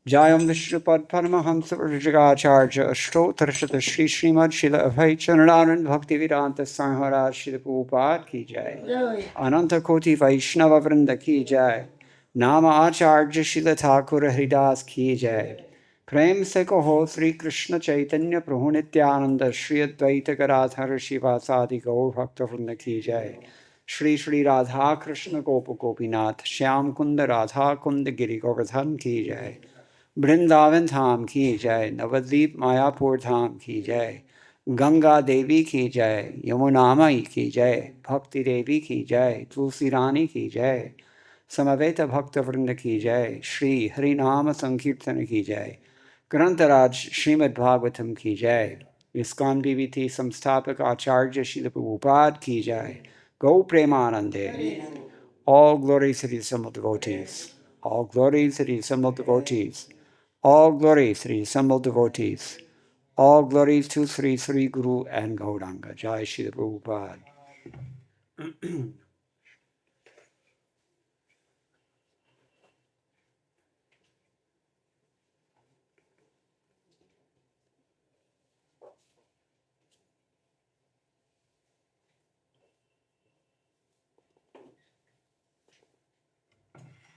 Jayam Vishnupad Paramahamsa Rajagacharya Ashtotarshata Shri Srimad Srila Abhay Chanaranan Bhaktivedanta Sanghara Srila Prabhupada Ki Jai Ananta Koti Vaishnava Vrinda Ki Jai Nama Acharya Srila Thakur Haridas Ki Jai Prem Se Kaho Sri Krishna Chaitanya Prabhu Nityananda Shri Advaita Gadadhara Shivasadi Gaur Bhakta Vrinda Ki Jai Shri Shri Radha Krishna Gopa Gopinath Shyam Kunda Radha Kunda Giri Govardhan Ki Jai Vrindavan धाम की जय, नवद्वीप मायापुर धाम की जय, गंगा देवी की जय, यमुना माई की जय, भक्ति देवी की जय, तुलसी रानी की जय, समवेत भक्त वृंद की जय, श्री हरिनाम संकीर्तन की जय, ग्रंथराज श्रीमद् भागवतम की जय, इस्कॉन बीवीटी संस्थापक आचार्य श्रील प्रभुपाद की जय, गौ प्रेमानंदे. All glories to the assembled devotees. All glories to the assembled devotees. All glories to the assembled devotees. All glories to Sri Sri Guru and Gauranga. Jai Shri Prabhupada.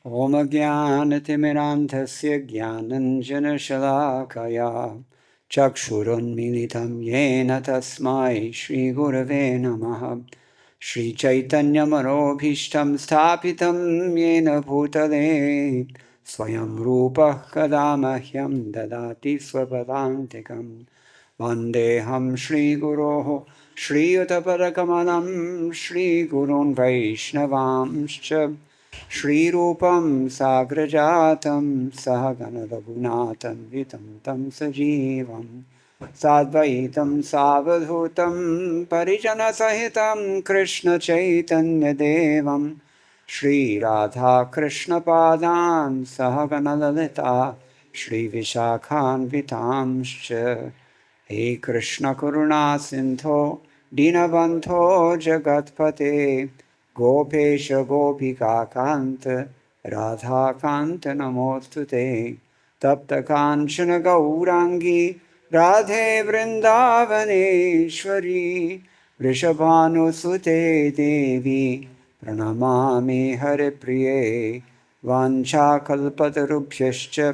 Om Jnanatimirandhasya Jnananjana Shalakaya Chakshurun Militam Yena Tasmai Shri Gurave Namaha Shri Chaitanya Manobhishtam Sthapitam Yena Bhutale Swayam Rupa Kadamahyam Dadati Swapadantikam Vandeham Shri Guroho Shri Utaparakamanam Shri Gurun Vaishnavamscha Shri Rupam Sagrajatam Sahagana Raghunatam Vitam Tam Sajivam Sadvaitam Savadhutam Parijana Sahitam Krishna Chaitanya Devam Shri Radha Krishna Padan Sahagana Lalita Shri Vishakhan Vitamscha He Krishna Karuna Sindho Dinabantho Jagatpate Gopesha Gopika Kanta Radha Kanta Namostute Tapta Kanchana Gaurangi Radhe Vrindavaneshwari Vrishabhanu Sute Devi Pranamami Hare Priye Vancha Kalpatarubhyascha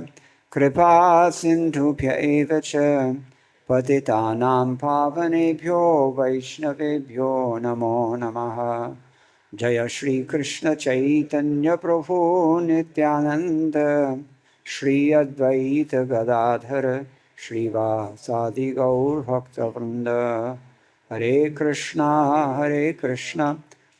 Kripa Sindhubhya Evacha Patitanam Pavanebhyo Vaishnavebhyo Namo Namaha Jaya Shri Krishna Chaitanya Prabhu Nityananda Shri Advaita Gadadhara Shri Vasadi Gaur Bhakta Vrinda Hare Krishna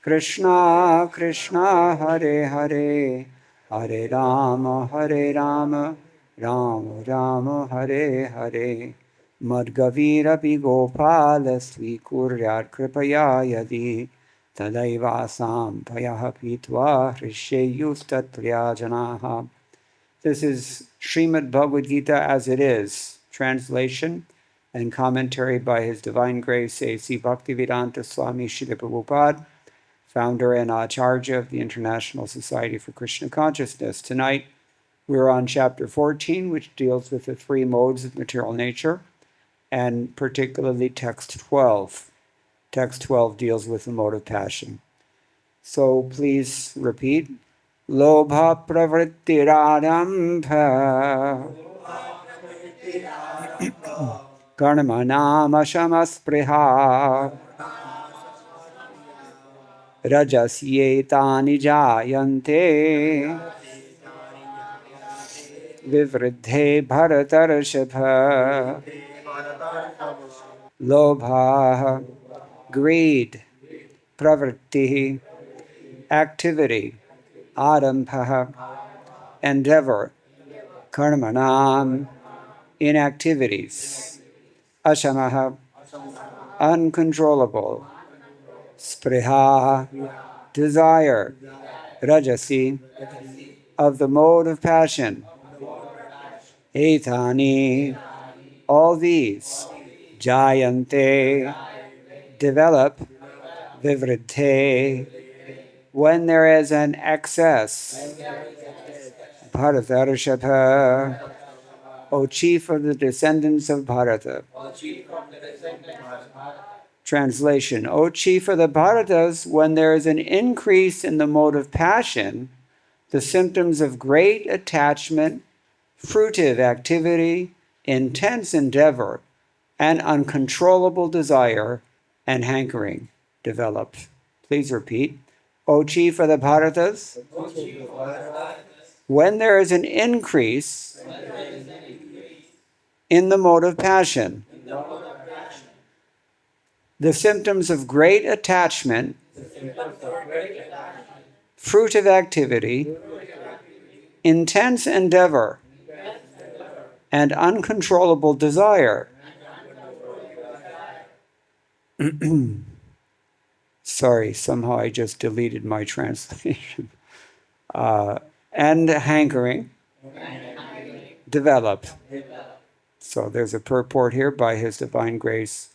Krishna Krishna Hare Hare Hare Rama Rama Rama Hare Hare Madgavira Gopala Svikurya Kripaya Yadi Tadaivasam Payaha Pitva Hrishyayustatriya Janaha. This is Srimad Bhagavad-Gita as it is, translation and commentary by His Divine Grace A.C. Bhaktivedanta Swami Srila Prabhupada, founder and Acharya of the International Society for Krishna Consciousness. Tonight we're on chapter 14, which deals with the three modes of material nature, and particularly text 12. Text 12 deals with the mode of passion. So please repeat. Lobhaḥ pravṛttir ārambhaḥ karmaṇām aśamaḥ rajasy etāni jāyante vivṛddhe bharatarṣabha lobhaḥ greed, pravṛttiḥ activity, ārambhaḥ endeavor, karmaṇām inactivities, aśamaḥ uncontrollable, spṛhā desire, rajasi of the mode of passion, etāni all these, jāyante develop, vivṛddhe when there is an excess, bharatarṣabha O chief of the descendants of Bharata. Translation: O chief of the Bharatas, when there is an increase in the mode of passion, the symptoms of great attachment, fruitive activity, intense endeavor, and uncontrollable desire and hankering develop. Please repeat. O chief of the Bharatas, when there is an increase in the mode of passion, the symptoms of great attachment, fruitive activity, intense endeavor, and uncontrollable desire. Sorry, somehow I just deleted my translation. And hankering develop. So there's a purport here by His Divine Grace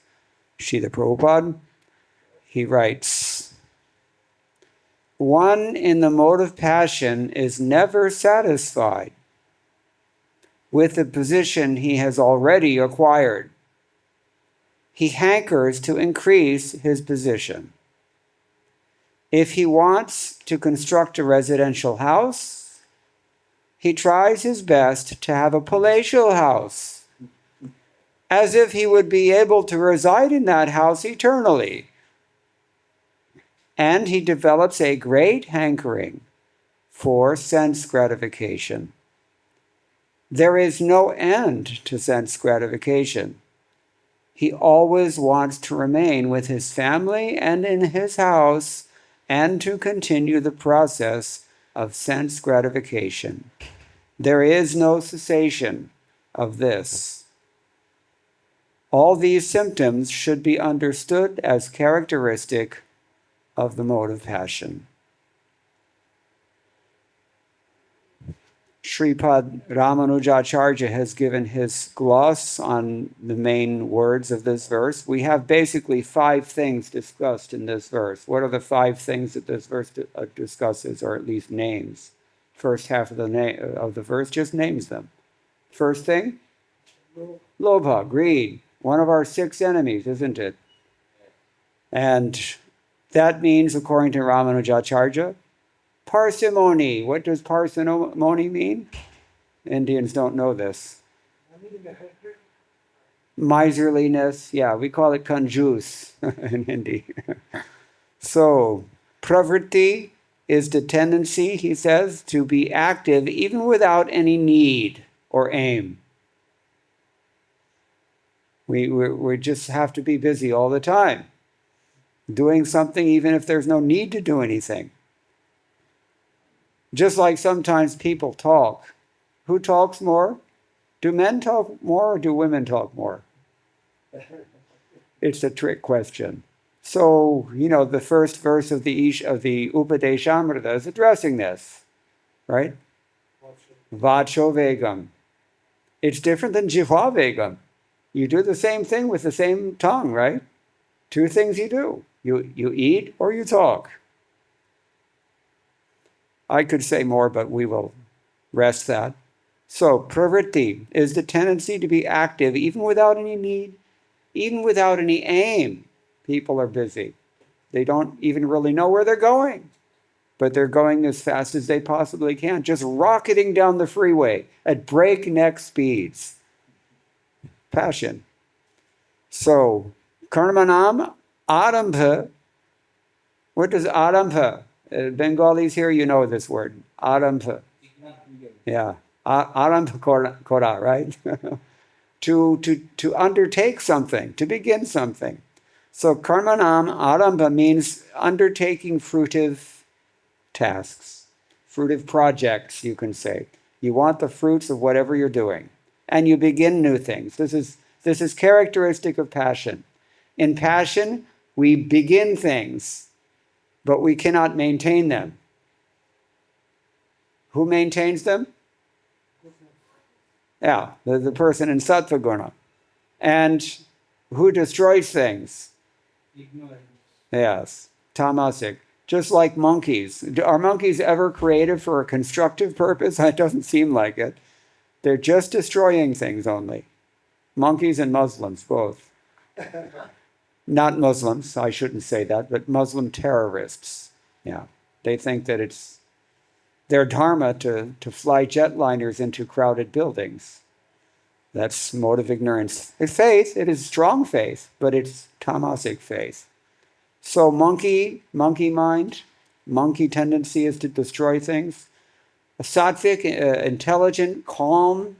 Srila Prabhupada. He writes, one in the mode of passion is never satisfied with the position he has already acquired. He hankers to increase his position. If he wants to construct a residential house, he tries his best to have a palatial house, as if he would be able to reside in that house eternally. And he develops a great hankering for sense gratification. There is no end to sense gratification. He always wants to remain with his family and in his house and to continue the process of sense gratification. There is no cessation of this. All these symptoms should be understood as characteristic of the mode of passion. Sripad Ramanujacharya has given his gloss on the main words of this verse. We have basically 5 things discussed in this verse. What are the 5 things that this verse discusses, or at least names? First half of the verse just names them. First thing, lobhaḥ, greed. One of our 6 enemies, isn't it? And that means, according to Ramanujacharya, parsimony. What does parsimony mean? Indians don't know this. Miserliness. Yeah, we call it kanjus in Hindi. So, pravṛttiḥ is the tendency, he says, to be active even without any need or aim. We just have to be busy all the time, doing something even if there's no need to do anything. Just like sometimes people talk. Who talks more? Do men talk more or do women talk more? It's a trick question. So, the first verse of the Upadeshamrita is addressing this, right? Vacho vegam. It's different than jihva vegam. You do the same thing with the same tongue, right? 2 things you do. You eat or you talk. I could say more, but we will rest that. So, pravṛttiḥ is the tendency to be active even without any need, even without any aim. People are busy. They don't even really know where they're going, but they're going as fast as they possibly can, just rocketing down the freeway at breakneck speeds. Passion. So, karmaṇām, ārambhaḥ. What does ārambhaḥ? Bengalis here, you know this word. Ārambhaḥ. Yeah. Ārambhaḥ kora, right? to undertake something, to begin something. So karmaṇām, ārambhaḥ means undertaking fruitive tasks, fruitive projects, you can say. You want the fruits of whatever you're doing. And you begin new things. This is characteristic of passion. In passion, we begin things, but we cannot maintain them. Who maintains them? Yeah, the person in sattva guna. And who destroys things? Ignorance. Yes, tamasic. Just like monkeys. Are monkeys ever created for a constructive purpose? It doesn't seem like it. They're just destroying things only. Monkeys and Muslims, both. Not Muslims, I shouldn't say that, but Muslim terrorists. Yeah. They think that it's their dharma to fly jetliners into crowded buildings. That's mode of ignorance. It's faith, it is strong faith, but it's tamasic faith. So monkey mind, monkey tendency is to destroy things. A sattvic, intelligent, calm,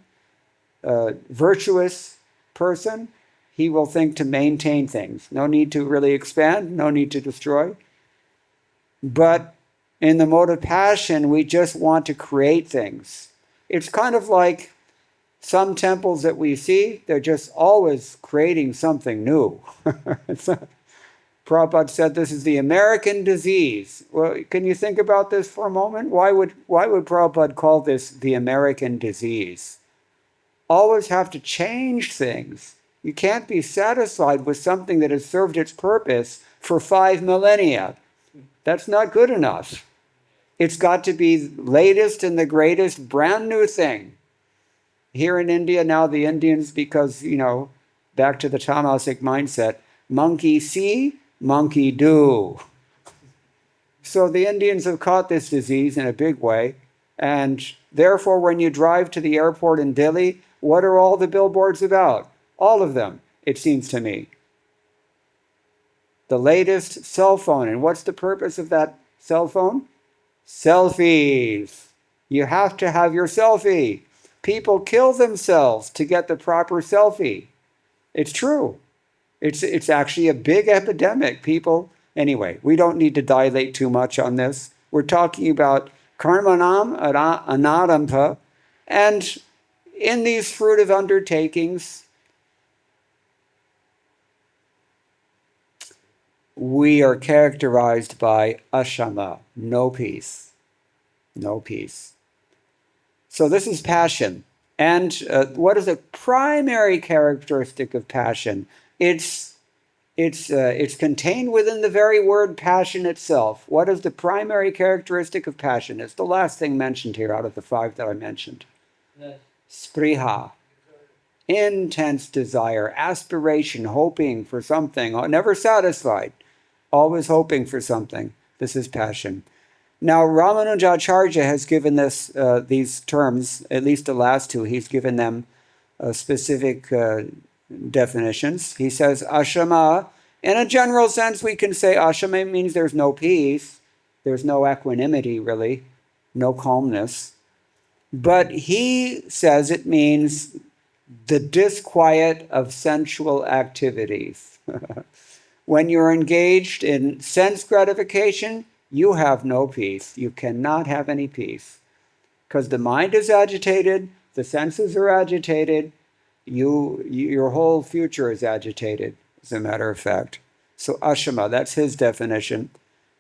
virtuous person, he will think to maintain things. No need to really expand, no need to destroy. But in the mode of passion, we just want to create things. It's kind of like some temples that we see, they're just always creating something new. Prabhupada said this is the American disease. Well, can you think about this for a moment? Why would Prabhupada call this the American disease? Always have to change things. You can't be satisfied with something that has served its purpose for 5 millennia. That's not good enough. It's got to be latest and the greatest, brand new thing. Here in India now, the Indians, because, back to the tamasic mindset, monkey see, monkey do. So the Indians have caught this disease in a big way, and therefore when you drive to the airport in Delhi, what are all the billboards about? All of them, it seems to me. The latest cell phone, and what's the purpose of that cell phone? Selfies. You have to have your selfie. People kill themselves to get the proper selfie. It's true. It's actually a big epidemic. People, anyway, we don't need to dilate too much on this. We're talking about karmaṇām, ārambhaḥ, and in these fruitive undertakings, we are characterized by aśamaḥ, no peace. No peace. So this is passion. And what is the primary characteristic of passion? It's contained within the very word passion itself. What is the primary characteristic of passion? It's the last thing mentioned here out of the 5 that I mentioned. Yes. Spṛhā. Intense desire, aspiration, hoping for something, never satisfied, always hoping for something. This is passion. Now, Ramanujacharya has given this these terms, at least the last 2, he's given them specific definitions. He says, aśamaḥ, in a general sense, we can say aśamaḥ means there's no peace, there's no equanimity, really, no calmness. But he says it means the disquiet of sensual activities. When you're engaged in sense gratification, you have no peace. You cannot have any peace. Because the mind is agitated, the senses are agitated, your whole future is agitated, as a matter of fact. So aśamaḥ, that's his definition.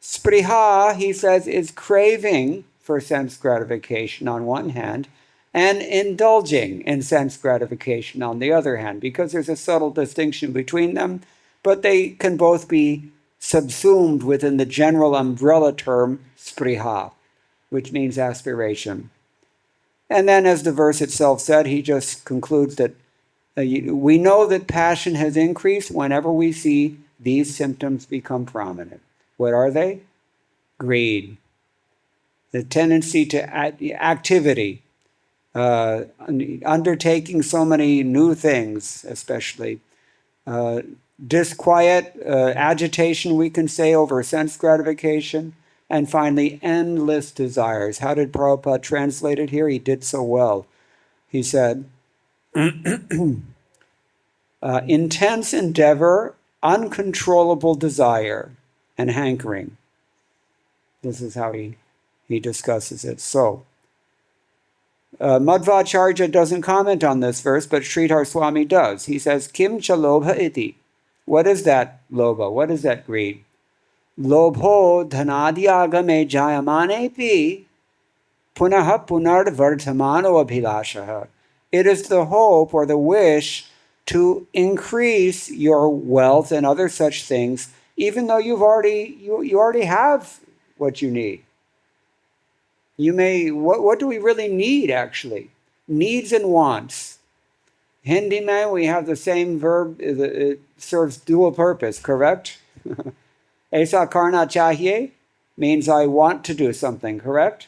Spṛhā, he says, is craving for sense gratification on one hand, and indulging in sense gratification on the other hand, because there's a subtle distinction between them, but they can both be subsumed within the general umbrella term spṛhā, which means aspiration. And then, as the verse itself said, he just concludes that we know that passion has increased whenever we see these symptoms become prominent. What are they? Greed, the tendency to activity, undertaking so many new things, especially. Disquiet, agitation, we can say, over sense gratification. And finally, endless desires. How did Prabhupada translate it here? He did so well. He said, intense endeavor, uncontrollable desire, and hankering. This is how he discusses it. So, Madhvacharya doesn't comment on this verse, but Sridhar Swami does. He says, Kim cha lobha iti. What is that lobha? What is that greed? Lobho dhanadhyagame jayamanepi punaha punarvardhamano abhilashaha. It is the hope or the wish to increase your wealth and other such things, even though you already have what you need. What do we really need, actually? needs and wants. Hindi mein, we have the same verb, it serves dual purpose, correct? Aisa karna chahiye means I want to do something, correct?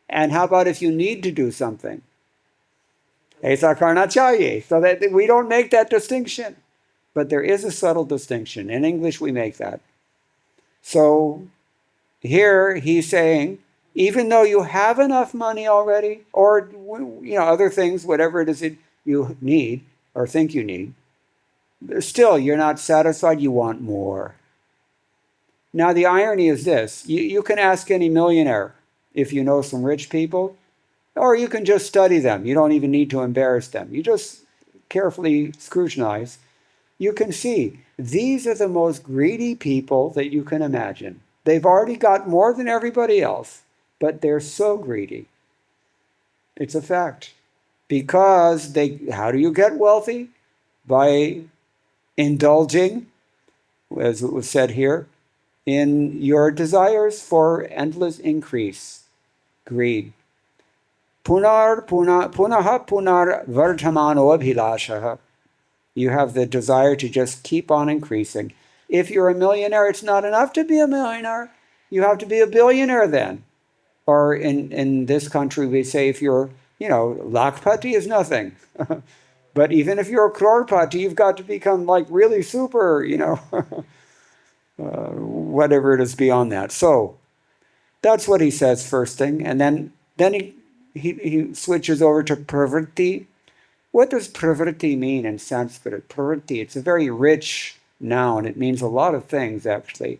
And how about if you need to do something? Aisa karna chahiye. So that we don't make that distinction. But there is a subtle distinction. In English, we make that. So here he's saying, even though you have enough money already, or other things, whatever it is that you need or think you need, still you're not satisfied, you want more. Now the irony is this, you can ask any millionaire if you know some rich people, or you can just study them. You don't even need to embarrass them. You just carefully scrutinize. You can see these are the most greedy people that you can imagine. They've already got more than everybody else, but they're so greedy. It's a fact. Because how do you get wealthy? By indulging, as it was said here, in your desires for endless increase, greed. Punaha punar vardhamano abhilashaha. You have the desire to just keep on increasing. If you're a millionaire, it's not enough to be a millionaire. You have to be a billionaire then. Or in this country, we say if you're, lakhpati is nothing. But even if you're a crorepati, you've got to become like really super, whatever it is beyond that. So that's what he says first thing. And then he switches over to pravṛttiḥ. What does pravṛttiḥ mean in Sanskrit? Pravṛttiḥ, it's a very rich noun. It means a lot of things, actually.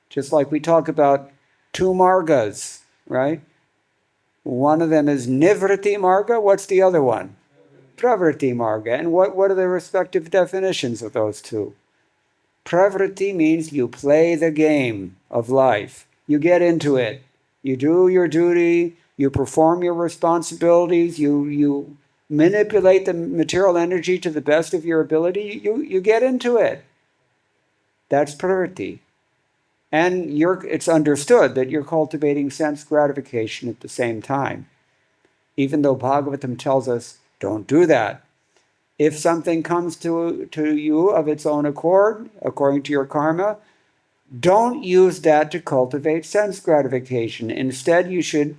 Just like we talk about two margas, right? One of them is nivritti marga. What's the other one? Pravṛttiḥ marga. And what are the respective definitions of those two? Pravṛttiḥ means you play the game of life. You get into it. You do your duty. You perform your responsibilities. You manipulate the material energy to the best of your ability. You get into it. That's pravṛttiḥ. And it's understood that you're cultivating sense gratification at the same time. Even though Bhagavatam tells us, don't do that. If something comes to you of its own accord, according to your karma, don't use that to cultivate sense gratification. Instead, you should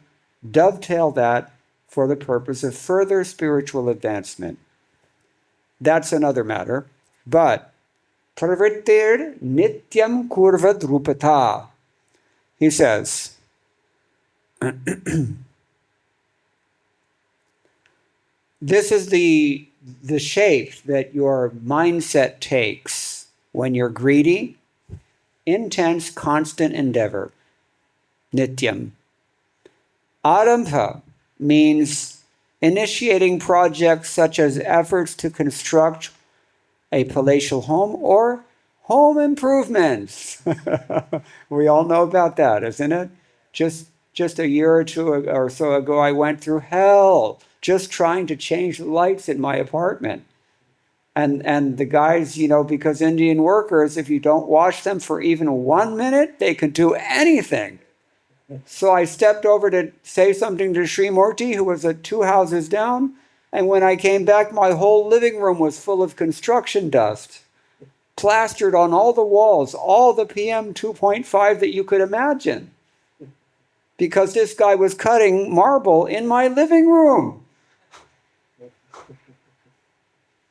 dovetail that for the purpose of further spiritual advancement. That's another matter. But pravṛttir nityam kurvad rupata. He says, this is the shape that your mindset takes when you're greedy, intense, constant endeavor. Nityam. Ārambhaḥ means initiating projects such as efforts to construct a palatial home or home improvements. We all know about that, isn't it? Just a year or two or so ago, I went through hell just trying to change the lights in my apartment. And the guys, because Indian workers, if you don't wash them for even 1 minute, they can do anything. So I stepped over to say something to Sri Murti, who was 2 houses down, and when I came back, my whole living room was full of construction dust, plastered on all the walls, all the PM 2.5 that you could imagine, because this guy was cutting marble in my living room.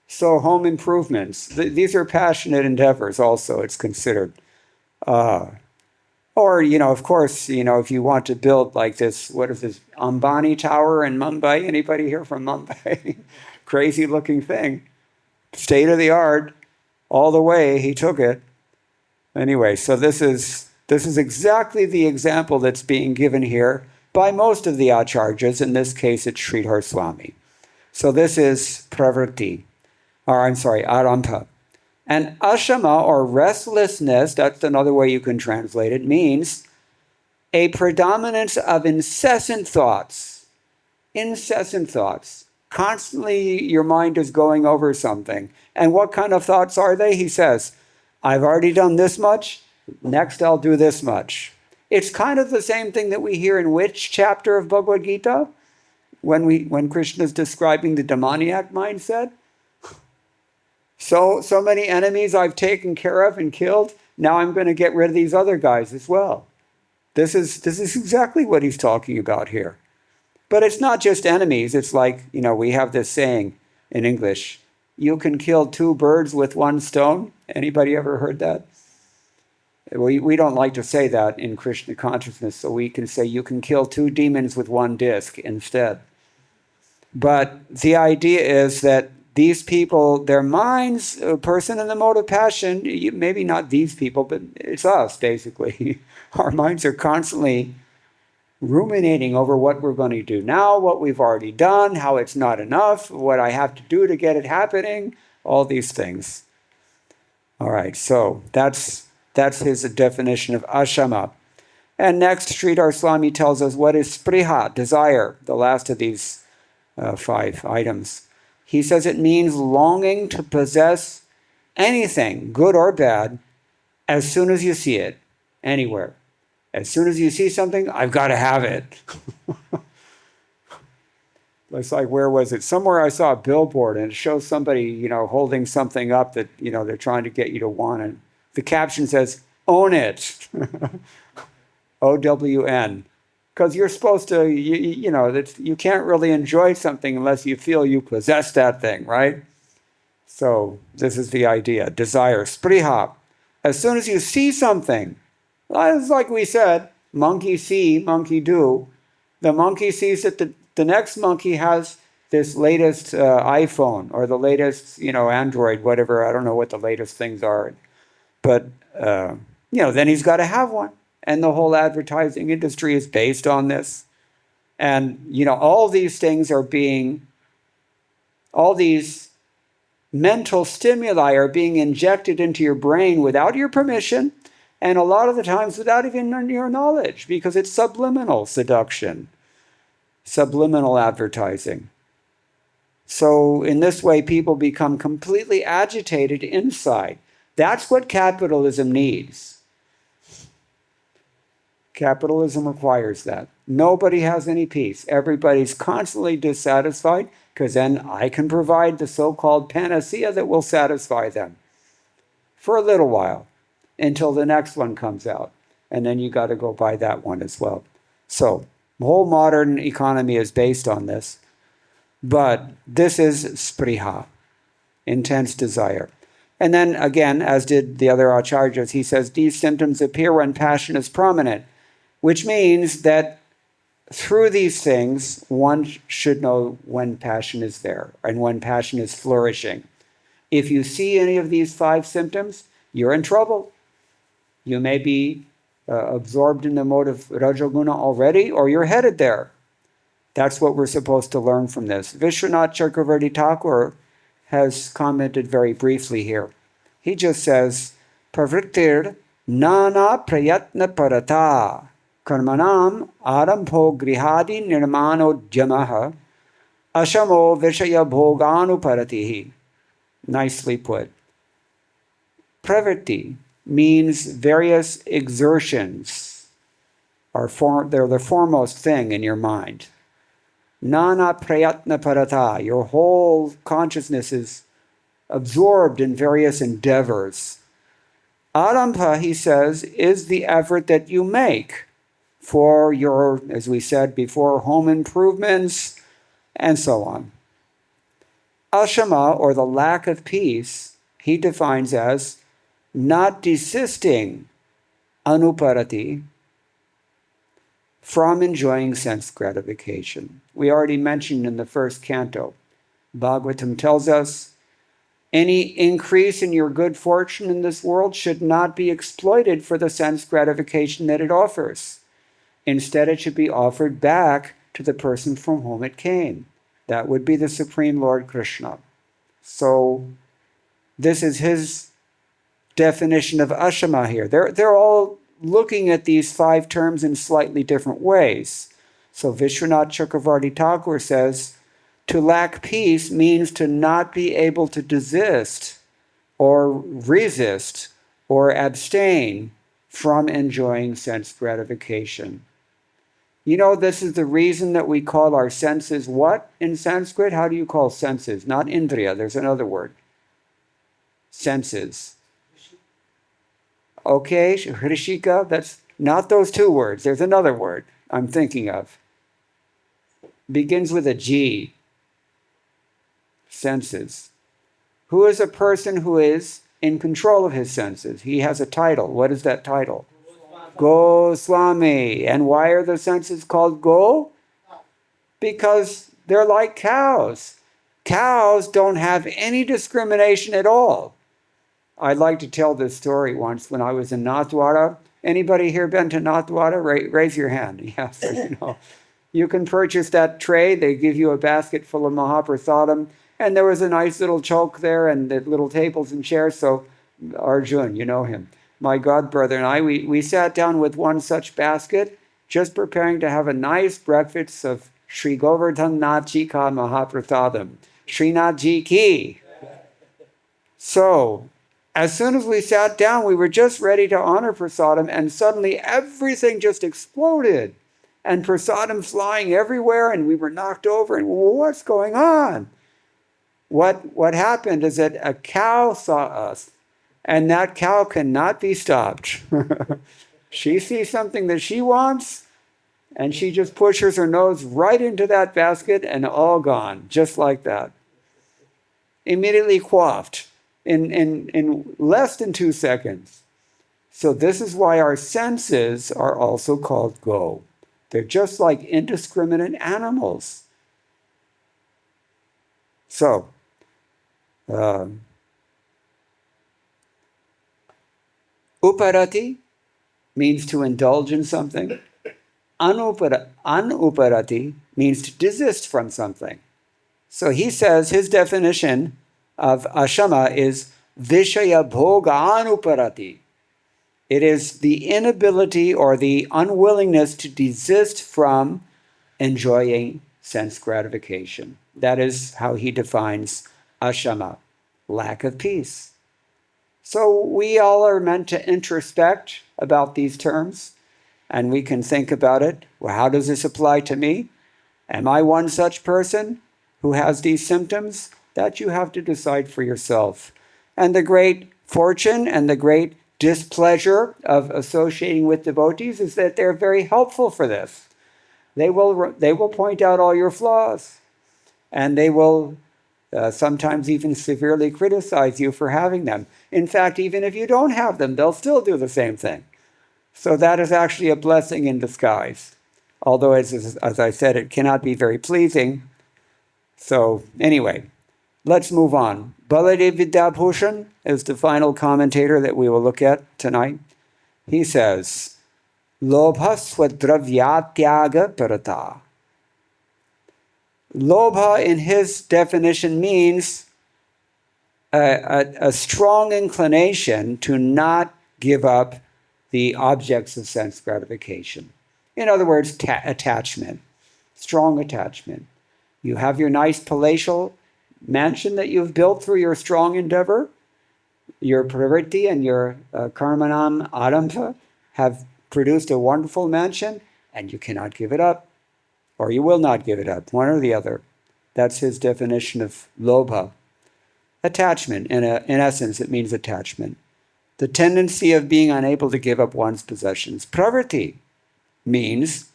So home improvements, these are passionate endeavors also, it's considered. Or, of course, if you want to build like this, what is this, Ambani Tower in Mumbai? Anybody here from Mumbai? Crazy looking thing. State of the art, all the way, he took it. Anyway, so this is exactly the example that's being given here by most of the acharyas. In this case, it's Sridhar Swami. So this is pravṛttiḥ, ārambhaḥ. And aśamaḥ, or restlessness, that's another way you can translate it, means a predominance of incessant thoughts. Incessant thoughts. Constantly your mind is going over something. And what kind of thoughts are they? He says, I've already done this much, next I'll do this much. It's kind of the same thing that we hear in which chapter of Bhagavad-Gita? when Krishna is describing the demoniac mindset. So many enemies I've taken care of and killed. Now I'm going to get rid of these other guys as well. This is exactly what he's talking about here. But it's not just enemies. It's like, we have this saying in English, you can kill 2 birds with 1 stone. Anybody ever heard that? We don't like to say that in Krishna consciousness, so we can say you can kill 2 demons with 1 disc instead. But the idea is that these people, their minds, a person in the mode of passion, maybe not these people, but it's us, basically. Our minds are constantly ruminating over what we're going to do now, what we've already done, how it's not enough, what I have to do to get it happening, all these things. All right, so that's his definition of aśamaḥ. And next, Sridhar Swami tells us what is spṛhā, desire, the last of these 5 items. He says it means longing to possess anything, good or bad, as soon as you see it, anywhere. As soon as you see something, I've got to have it. It's like, where was it? Somewhere I saw a billboard and it shows somebody, holding something up that, they're trying to get you to want it. The caption says, own it. OWN. Because you're supposed to, you can't really enjoy something unless you feel you possess that thing, right? So this is the idea, desire, spṛhā. As soon as you see something, it's like we said, monkey see, monkey do. The monkey sees that the next monkey has this latest iPhone or the latest, Android, whatever. I don't know what the latest things are. But, then he's got to have one. And the whole advertising industry is based on this. And, all these things all these mental stimuli are being injected into your brain without your permission, and a lot of the times without even your knowledge, because it's subliminal seduction, subliminal advertising. So in this way, people become completely agitated inside. That's what capitalism needs. Capitalism requires that. Nobody has any peace. Everybody's constantly dissatisfied, because then I can provide the so-called panacea that will satisfy them for a little while until the next one comes out. And then you got to go buy that one as well. So the whole modern economy is based on this. But this is spṛhā, intense desire. And then again, as did the other acharyas, he says these symptoms appear when passion is prominent, which means that through these things, one should know when passion is there and when passion is flourishing. If you see any of these 5 symptoms, you're in trouble. You may be absorbed in the mode of rajaguna already, or you're headed there. That's what we're supposed to learn from this. Vishwanath Chakravarti Thakur has commented very briefly here. He just says, pravṛttir nāna prayatna parata karmaṇām ārambho grihādi nirmānodhyamah aśamo vishaya bhoganuparatihi. Nicely put. Pravṛttiḥ means various exertions. They're the foremost thing in your mind. Nāna prayatna parata, your whole consciousness is absorbed in various endeavors. Ārambhaḥ, he says, is the effort that you make for your, as we said before, home improvements, and so on. Aśamaḥ, or the lack of peace, he defines as not desisting, anuparati, from enjoying sense gratification. We already mentioned in the first canto, Bhagavatam tells us, any increase in your good fortune in this world should not be exploited for the sense gratification that it offers. Instead, it should be offered back to the person from whom it came. That would be the Supreme Lord Krishna. So this is his definition of aśamaḥ here. They're all looking at these 5 terms in slightly different ways. So Vishwanath Chakravarti Thakur says, to lack peace means to not be able to desist or resist or abstain from enjoying sense gratification. You know, this is the reason that we call our senses what in Sanskrit? How do you call senses? Not indriya, there's another word. Senses. Okay, hrishika, that's not those two words. There's another word I'm thinking of. Begins with a G. Senses. Who is a person who is in control of his senses? He has a title. What is that title? Goswami. And why are the senses called Go? Because they're like cows. Cows don't have any discrimination at all. I'd like to tell this story once when I was in Nathdwara. Anybody here been to Nathdwara? Raise your hand. Yeah, so you know. You can purchase that tray. They give you a basket full of mahaprasadam. And there was a nice little chowk there and the little tables and chairs. So Arjun, you know him. My godbrother and I, we sat down with one such basket, just preparing to have a nice breakfast of Sri Govardhan Nathji Ka Mahaprasadam. Sri Nathji Ki. So, as soon as we sat down, we were just ready to honor prasadam, and suddenly everything just exploded. And prasadam flying everywhere, and we were knocked over, and what's going on? What happened is that a cow saw us, and that cow cannot be stopped. She sees something that she wants, and she just pushes her nose right into that basket, and all gone, just like that. Immediately quaffed in less than 2 seconds. So this is why our senses are also called Go. They're just like indiscriminate animals. So, uparati means to indulge in something. Anuparati means to desist from something. So he says his definition of aśamaḥ is vishaya bhoga anuparati. It is the inability or the unwillingness to desist from enjoying sense gratification. That is how he defines aśamaḥ, lack of peace. So we all are meant to introspect about these terms, and we can think about it. Well, how does this apply to me? Am I one such person who has these symptoms? That you have to decide for yourself. And the great fortune and the great displeasure of associating with devotees is that they're very helpful for this. They will point out all your flaws, and they will sometimes even severely criticize you for having them. In fact, even if you don't have them, they'll still do the same thing. So that is actually a blessing in disguise. Although, as I said, it cannot be very pleasing. So anyway, let's move on. Baladev Vidyabhushan is the final commentator that we will look at tonight. He says, lobhaḥ swadravyatyāga parata. Lobha, in his definition, means a strong inclination to not give up the objects of sense gratification. In other words, attachment, strong attachment. You have your nice palatial mansion that you've built through your strong endeavor. Your pravṛttiḥ and your karmaṇām ārambhaḥ have produced a wonderful mansion, and you cannot give it up, or you will not give it up, one or the other. That's his definition of lobha. Attachment, in essence, it means attachment. The tendency of being unable to give up one's possessions. Pravṛttiḥ means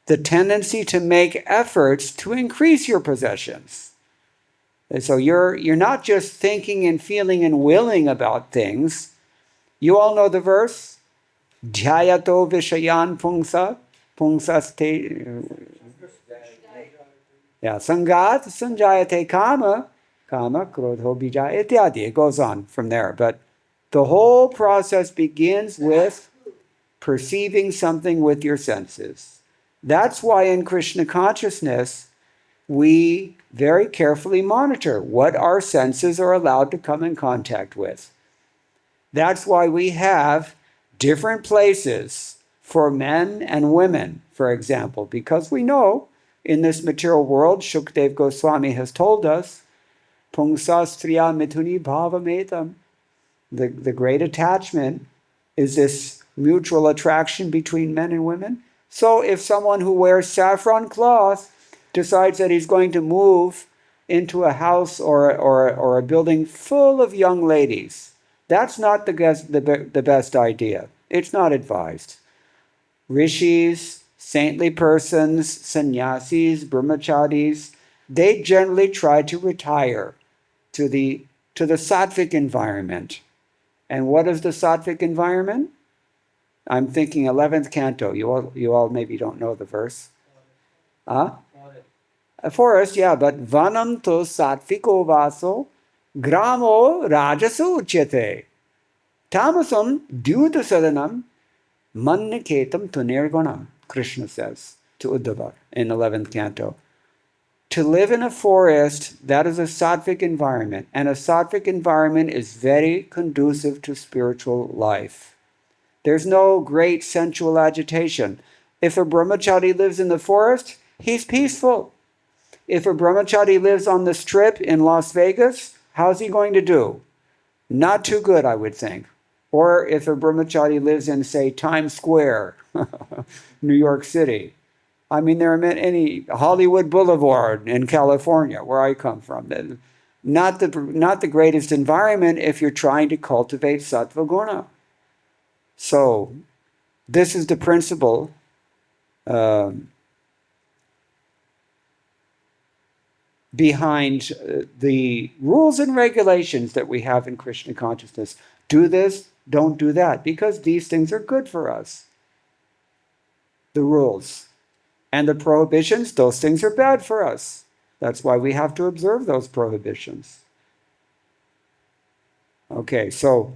the tendency to make efforts to increase your possessions. And so you're not just thinking and feeling and willing about things. You all know the verse, Dhyayato vishayan pungsaste. Yeah, sangat sanjayate kama krodho bija ityadi. It goes on from there. But the whole process begins with perceiving something with your senses. That's why in Krishna consciousness, we very carefully monitor what our senses are allowed to come in contact with. That's why we have different places for men and women, for example, because we know in this material world, Shukdev Goswami has told us, Pungsastriya mithuni bhavametam. The great attachment is this mutual attraction between men and women. So if someone who wears saffron cloth decides that he's going to move into a house or a building full of young ladies, that's not the best idea. It's not advised. Rishis, saintly persons, sannyasis, brahmacharis, they generally try to retire to the sattvic environment. And what is the sattvic environment? I'm thinking 11th canto. You all maybe don't know the verse. Huh? A forest, yeah, but vanam to sattviko vaso gramo rajasu uchyate tamasam dyuta sadanam manniketam tu nirgunam, Krishna says to Uddhava in 11th canto. To live in a forest, that is a sattvic environment, and a sattvic environment is very conducive to spiritual life. There's no great sensual agitation. If a brahmachari lives in the forest, he's peaceful. If a brahmachari lives on the strip in Las Vegas, how's he going to do? Not too good, I would think. Or if a brahmachari lives in, say, Times Square, New York City. I mean, there are many, Hollywood Boulevard in California, where I come from. Not the greatest environment if you're trying to cultivate sattva guna. So, this is the principle behind the rules and regulations that we have in Krishna consciousness. Do this, don't do that, because these things are good for us. The rules. And the prohibitions, those things are bad for us. That's why we have to observe those prohibitions. Okay, so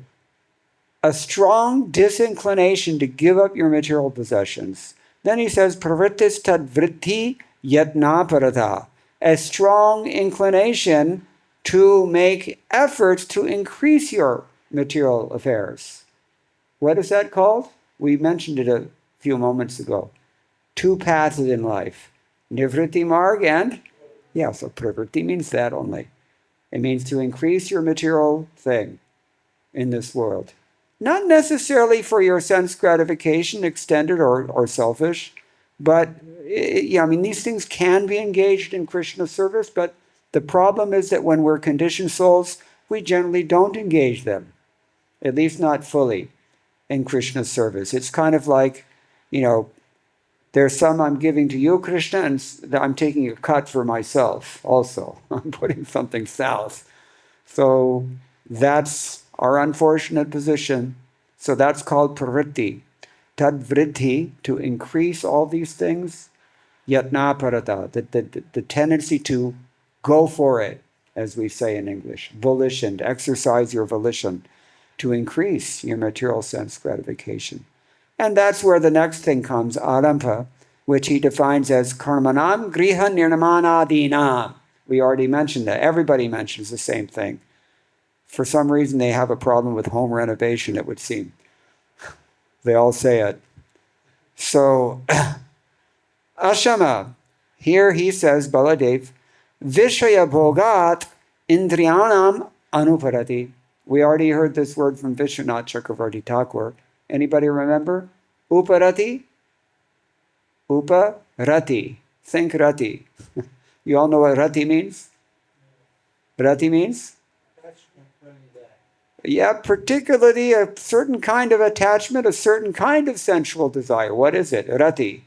a strong disinclination to give up your material possessions. Then he says, pravṛttis tad vritti yatna parata. A strong inclination to make efforts to increase your material affairs. What is that called? We mentioned it a few moments ago. Two paths in life. Nivritti marg and, so pravṛtti means that only. It means to increase your material thing in this world. Not necessarily for your sense gratification, extended or selfish, but these things can be engaged in Krishna service, but the problem is that when we're conditioned souls, we generally don't engage them, at least not fully, in Krishna service. It's kind of like, there's some I'm giving to you, Krishna, and I'm taking a cut for myself also. I'm putting something south. So that's our unfortunate position. So that's called pravṛtti. Tad vriddhi, to increase all these things. Yatna parata, the tendency to go for it, as we say in English. Volition, exercise your volition to increase your material sense gratification. And that's where the next thing comes, ārambhaḥ, which he defines as karmaṇām griha nirmānādīnām. We already mentioned that. Everybody mentions the same thing. For some reason, they have a problem with home renovation, it would seem. They all say it. So, aśamaḥ, here he says, Baladev, vishaya bhogat indriyanam anuparati. We already heard this word from Vishwanath Chakravarti Thakur. Anybody remember? Uparati? Uparati. Think rati. You all know what rati means? Rati means? Yeah, particularly a certain kind of attachment, a certain kind of sensual desire. What is it? Rati.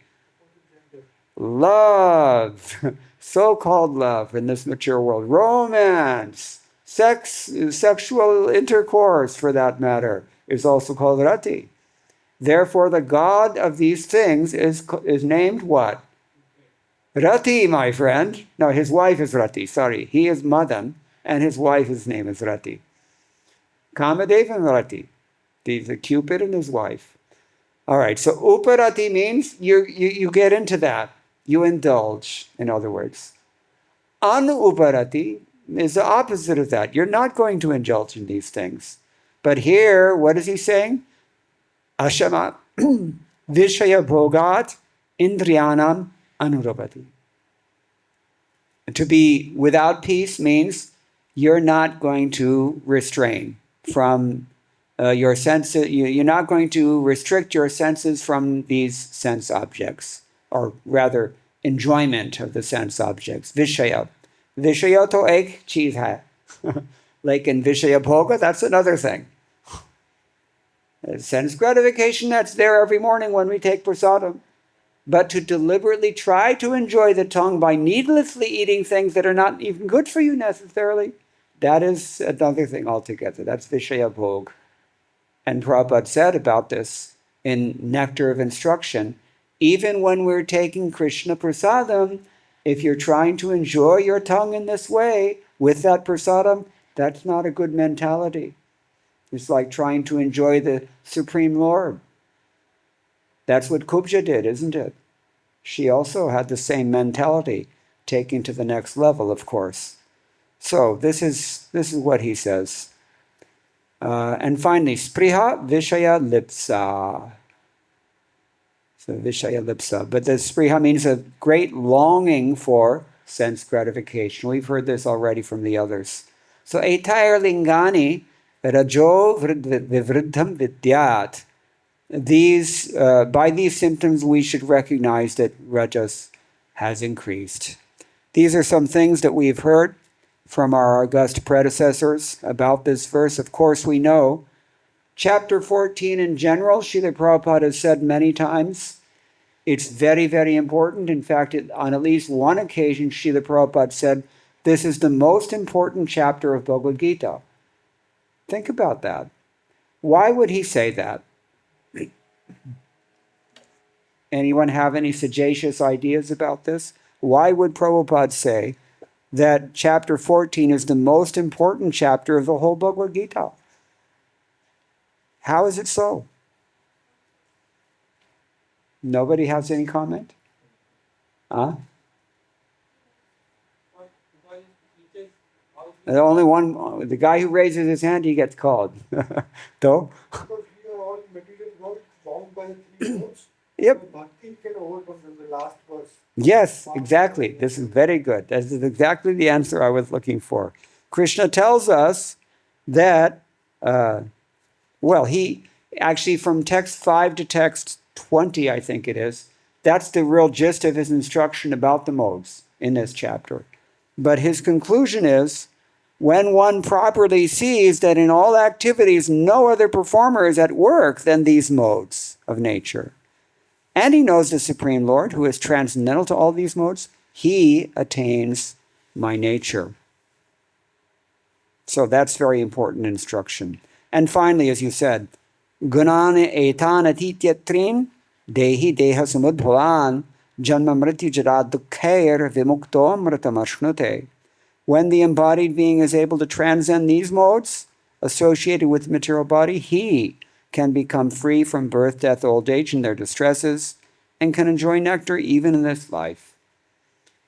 Love. So-called love in this mature world. Romance. Sexual intercourse, for that matter, is also called rati. Therefore, the god of these things is named what? Rati, my friend. No, his wife is Rati. Sorry. He is Madan, and his wife's name is Rati. Kamadeva and Rati. These are Cupid and his wife. All right, so uparati means you get into that. You indulge, in other words. Anuparati is the opposite of that. You're not going to indulge in these things. But here, what is he saying? Aśamaḥ vishaya bhogat indriyanam anurabhati. To be without peace means you're not going to restrain from your senses. You're not going to restrict your senses from these sense objects, or rather, enjoyment of the sense objects. Vishaya. Vishaya to ek cheez hai. Like in Vishaya Bhoga, that's another thing. Sense gratification, that's there every morning when we take prasadam. But to deliberately try to enjoy the tongue by needlessly eating things that are not even good for you necessarily, that is another thing altogether. That's Vishaya Bhog. And Prabhupada said about this in Nectar of Instruction, even when we're taking Krishna prasadam, if you're trying to enjoy your tongue in this way, with that prasadam, that's not a good mentality. It's like trying to enjoy the Supreme Lord. That's what Kubja did, isn't it? She also had the same mentality, taking to the next level, of course. So this is what he says. And finally, spṛhā vishaya lipsa. So vishaya lipsa. But the spṛhā means a great longing for sense gratification. We've heard this already from the others. So etair lingani rajo vivṛddham vidyat. By these symptoms, we should recognize that rajas has increased. These are some things that we've heard from our august predecessors about this verse. Of course, we know chapter 14 in general, Srila Prabhupada has said many times, it's very, very important. In fact, on at least one occasion, Srila Prabhupada said, this is the most important chapter of Bhagavad-Gita. Think about that. Why would he say that? Anyone have any sagacious ideas about this? Why would Prabhupada say that chapter 14 is the most important chapter of the whole Bhagavad-Gita? How is it so? Nobody has any comment? Huh? The only one, the guy who raises his hand, he gets called. Though? Because we are all material world bound by the three modes. Yep. Bhakti can overcome the last verse. Yes, exactly. This is very good. This is exactly the answer I was looking for. Krishna tells us that, he actually from text 5 to text 20, I think it is, that's the real gist of his instruction about the modes in this chapter. But his conclusion is, when one properly sees that in all activities no other performer is at work than these modes of nature, and he knows the Supreme Lord, who is transcendental to all these modes, he attains my nature. So that's very important instruction. And finally, as you said, gunani etāni atityatrin dehi deha samudbhavan janma mrityu jara dukkhair vimukto amritam. When the embodied being is able to transcend these modes associated with the material body, he can become free from birth, death, old age, and their distresses, and can enjoy nectar even in this life.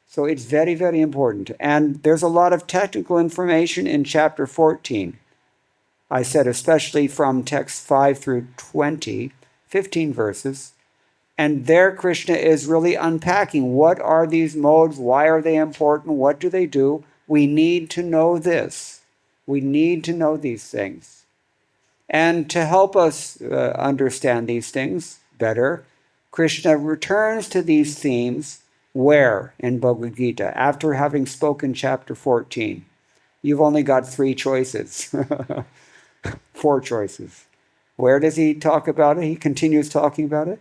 So it's very, very important. And there's a lot of technical information in chapter 14. I said especially from text 5 through 20, 15 verses. And there Krishna is really unpacking what are these modes, why are they important, what do they do? We need to know this. We need to know these things. And to help us understand these things better, Krishna returns to these themes where in Bhagavad Gita, after having spoken chapter 14. You've only got 3 choices, 4 choices. Where does he talk about it? He continues talking about it.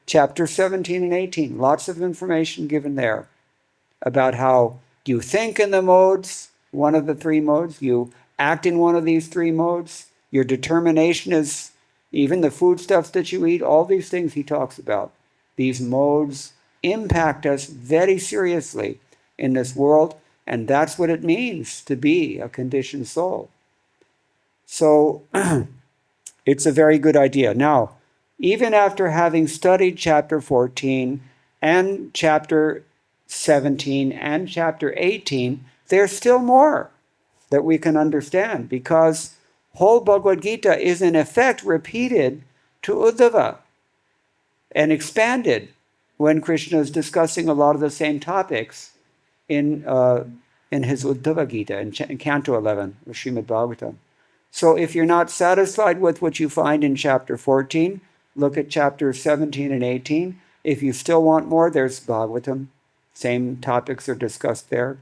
Chapter 17 and 18, lots of information given there about how you think in the modes, one of the 3 modes, you act in one of these 3 modes, your determination is even the foodstuffs that you eat, all these things he talks about. These modes impact us very seriously in this world, and that's what it means to be a conditioned soul. So it's a very good idea. Now, even after having studied chapter 14 and chapter 17 and chapter 18, there's still more that we can understand, because whole Bhagavad Gita is in effect repeated to Uddhava and expanded when Krishna is discussing a lot of the same topics in his Uddhava Gita, in Canto 11 of Srimad Bhagavatam. So if you're not satisfied with what you find in chapter 14, look at chapters 17 and 18. If you still want more, there's Bhagavatam. Same topics are discussed there.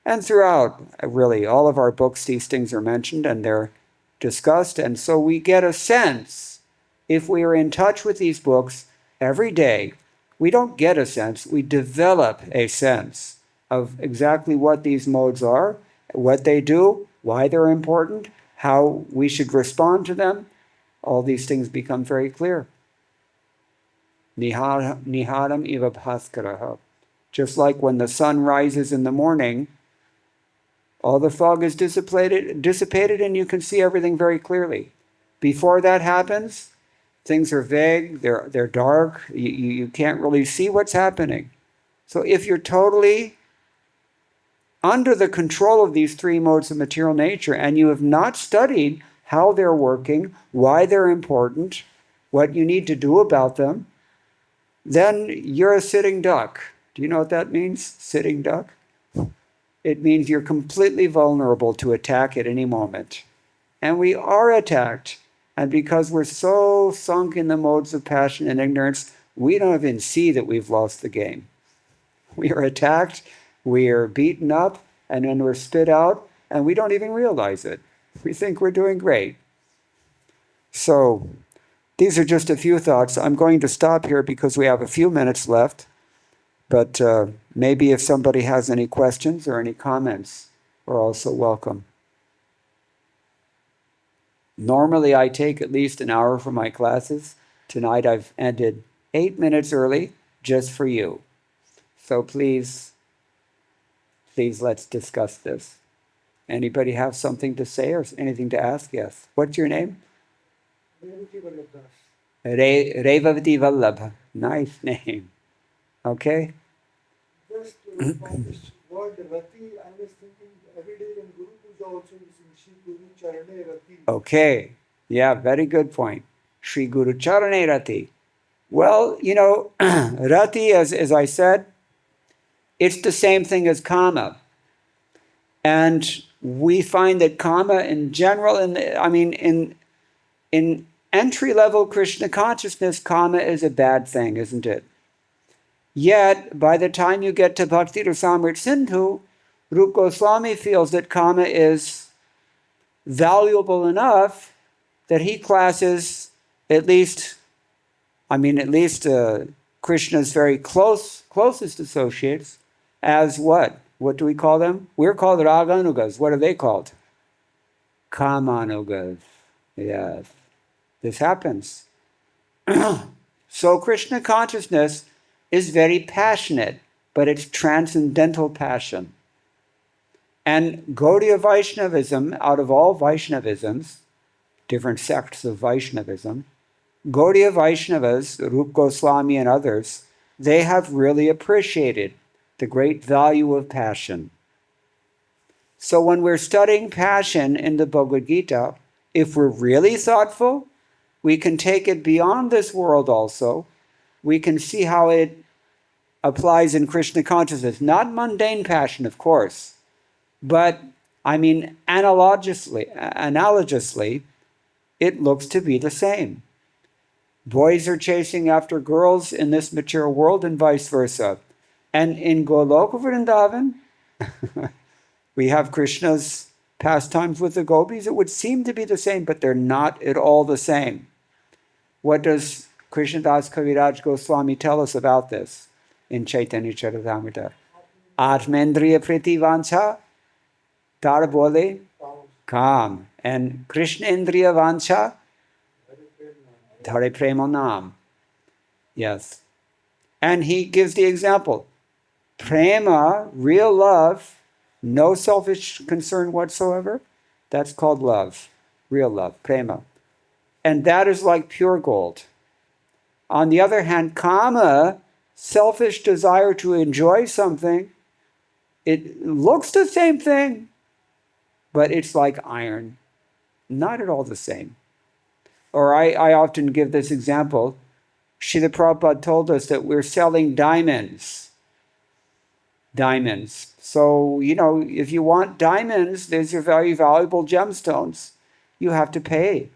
And throughout, really, all of our books, these things are mentioned and they're discussed. And so we get a sense, if we are in touch with these books every day, we don't get a sense, we develop a sense of exactly what these modes are, what they do, why they're important, how we should respond to them. All these things become very clear. Nihadam iva bhaskaraha. Just like when the sun rises in the morning, all the fog is dissipated and you can see everything very clearly. Before that happens, things are vague, they're dark, you can't really see what's happening. So if you're totally under the control of these three modes of material nature and you have not studied how they're working, why they're important, what you need to do about them, then you're a sitting duck. Do you know what that means, sitting duck? It means you're completely vulnerable to attack at any moment. And we are attacked. And because we're so sunk in the modes of passion and ignorance, we don't even see that we've lost the game. We are attacked, we are beaten up, and then we're spit out, and we don't even realize it. We think we're doing great. So, these are just a few thoughts. I'm going to stop here because we have a few minutes left. But maybe if somebody has any questions or any comments, we're also welcome. Normally I take at least an hour for my classes. Tonight I've ended 8 minutes early just for you. So please let's discuss this. Anybody have something to say or anything to ask? Yes. What's your name? Revavati Vallabha. Nice name. Okay? Just from this word Rati, I was thinking every day in Guru Puja also you sing Shri Guru Charane Rati. Okay. Yeah, very good point. Shri Guru Charane Rati. Well, you know, Rati, as I said, it's the same thing as kama. And we find that kama in general, in entry-level Krishna consciousness, kama is a bad thing, isn't it? Yet, by the time you get to Bhakti Rasamrita Sindhu, Rupa Goswami feels that kama is valuable enough that he classes at least Krishna's very closest associates as what? What do we call them? We're called raganugas. What are they called? Kamanugas. Yes. This happens. So Krishna consciousness is very passionate, but it's transcendental passion. And Gaudiya Vaishnavism, out of all Vaishnavisms, different sects of Vaishnavism, Gaudiya Vaishnavas, Rupa Goswami and others, they have really appreciated the great value of passion. So when we're studying passion in the Bhagavad-Gita, if we're really thoughtful, we can take it beyond this world also. We can see how it applies in Krishna consciousness. Not mundane passion, of course, but analogously, it looks to be the same. Boys are chasing after girls in this material world and vice versa. And in Goloka Vrindavan, we have Krishna's pastimes with the gopis. It would seem to be the same, but they're not at all the same. What does Krishnadas Kaviraj Goswami tell us about this in Chaitanya Charitamrita? Atmendriya priti vancha, tar bole kam. And Krishna Indriya vancha, dhare pramanām. Yes. And he gives the example. Prema, real love, no selfish concern whatsoever, that's called love. Real love, prema. And that is like pure gold. On the other hand, kama, selfish desire to enjoy something, it looks the same thing, but it's like iron. Not at all the same. Or I often give this example. Srila Prabhupada told us that we're selling diamonds. So, if you want diamonds, there's your very valuable gemstones. you have to pay